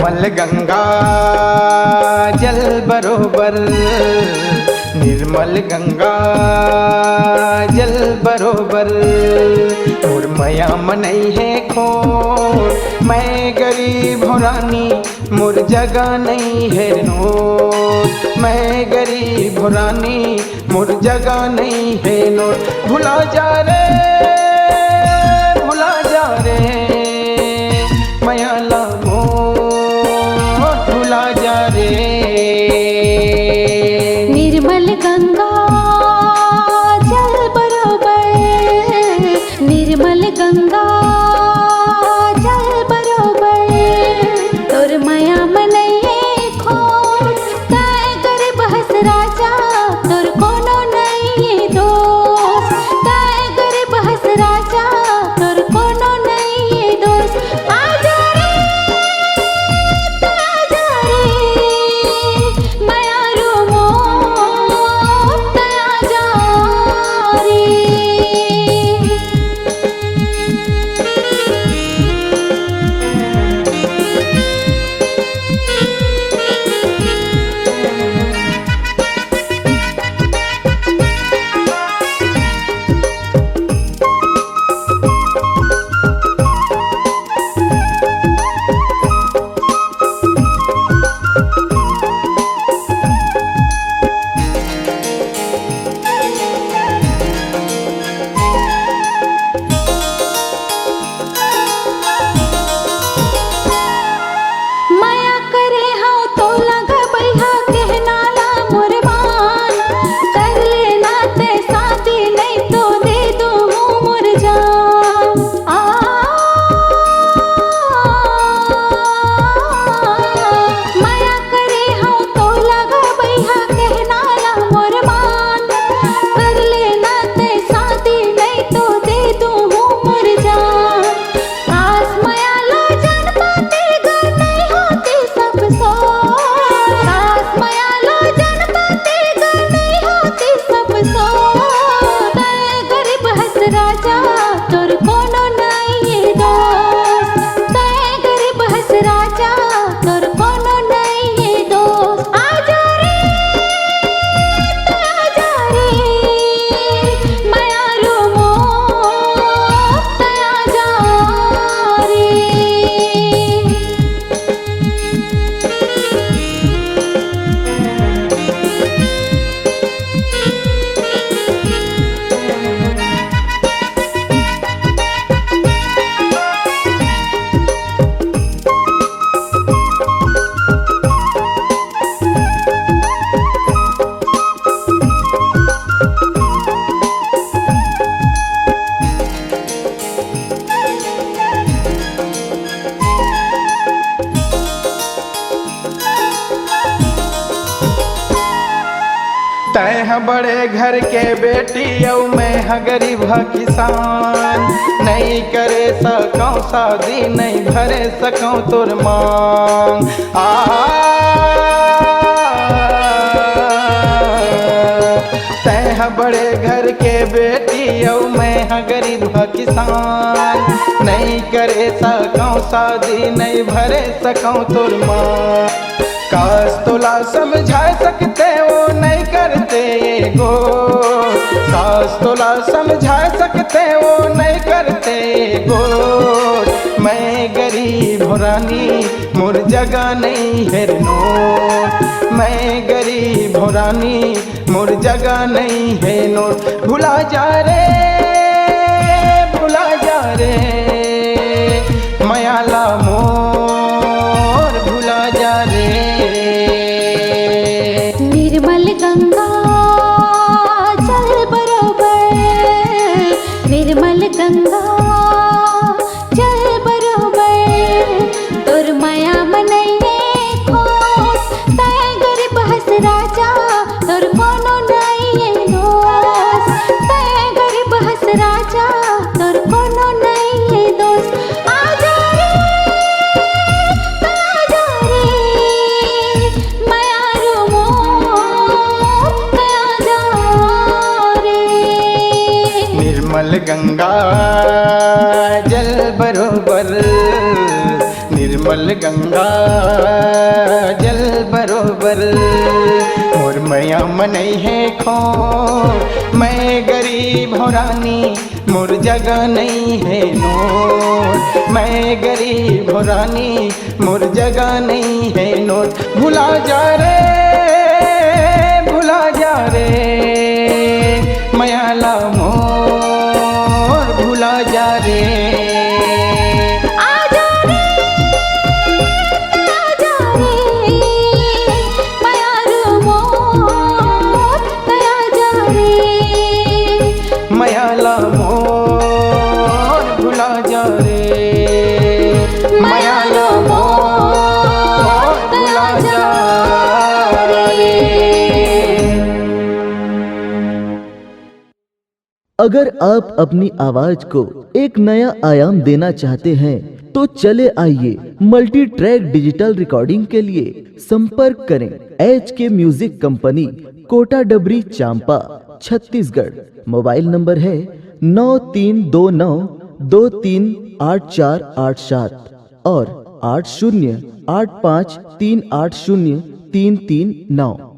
निर्मल गंगा जल बरोबर, निर्मल गंगा जल बरोबर। और मया मनई है खोर, मैं गरीब हो रानी मोर जगह नहीं है नोर। मैं गरीब हो रानी मोर जगह नहीं है नोर। भुला जा रे भुला जा रे मयाला मोर भुला जा रे। निर्मल गंगा जल बरोबर, निर्मल गंगा जल बरोबर। तोर माया मनइए खोर, तय कर बहस राजा तोर कोनो नहीं दोस्त। तय कर बहस राजा तोर कोनो नहीं दोस्त। आजा रे आजा रे माया रो मोर, तय आजा रे। माया करे हाँ तो लगा बैहा कहना ला मुरबान। कर लेना ते शादी नहीं तो दे दूँ मुर जान। माया करे हाँ तो लगा बैहा कहना ला मुरबान। कर लेना ते शादी नहीं तो दे दूँ मुर जान। काश माया ला जान पाते घर नहीं होती सब सो। काश माया ला जान पाते घर नहीं होती सब सो। तय गरीब हंस राजा तोर कोनो नहीं दोस्त। तय गरीब हंस राजा तोर कोनो नहीं दोस्त। आजा रे आजा रे माया रो मोर, तय आजा रे। तय है बड़े घर के बेटी औ मैं है गरीब है किसान। नहीं करे सकूं शादी नहीं भरे सकूं तोर मांग। तय है बड़े घर के बेटी औ मैं है गरीब है किसान। नहीं करे सकूं शादी नहीं भरे सकूं तोर मांग। काश तोला समझा सकते वो नहीं करते गो। काश तोला समझा सकते वो नहीं करते गो। मैं गरीब हो रानी मोर जगह नहीं है नोट। मैं गरीब हो रानी मोर जगह नहीं है नोट। भुला जा रे भुला जा रे मयाला मोर भुला जा रे। निर्मल गंगा जल बरोबर, निर्मल गंगा जल बरोबर। तोर माया मनइए खोस, तय गरीब हंस राजा तोर कोनो नहीं दोस्त। तय गरीब हंस राजा तोर कोनो नहीं दोस्त। आजा रे आजा रे माया रो मोर, तय आजा रे। निर्मल गंगा जल बरोबर, निर्मल निर्मल गंगा जल बरोबर मोर मैया मनई है खोर मैं गरीब हो रानी मोर जगह नहीं है नोट मैं गरीब हो रानी मोर जगह नहीं है नोट भुला जा रे मयाला मोर भुला जा रे आजा रे मयारू मोर दया जा रे मयाला मोर भुला जा रे मयाला मोर भुला जा रे। अगर आप अपनी आवाज को एक नया आयाम देना चाहते हैं तो चले आइए मल्टी ट्रैक डिजिटल रिकॉर्डिंग के लिए संपर्क करें HK म्यूजिक कंपनी कोटा डबरी चांपा छत्तीसगढ़। मोबाइल नंबर है 9329238487 और 8085380339।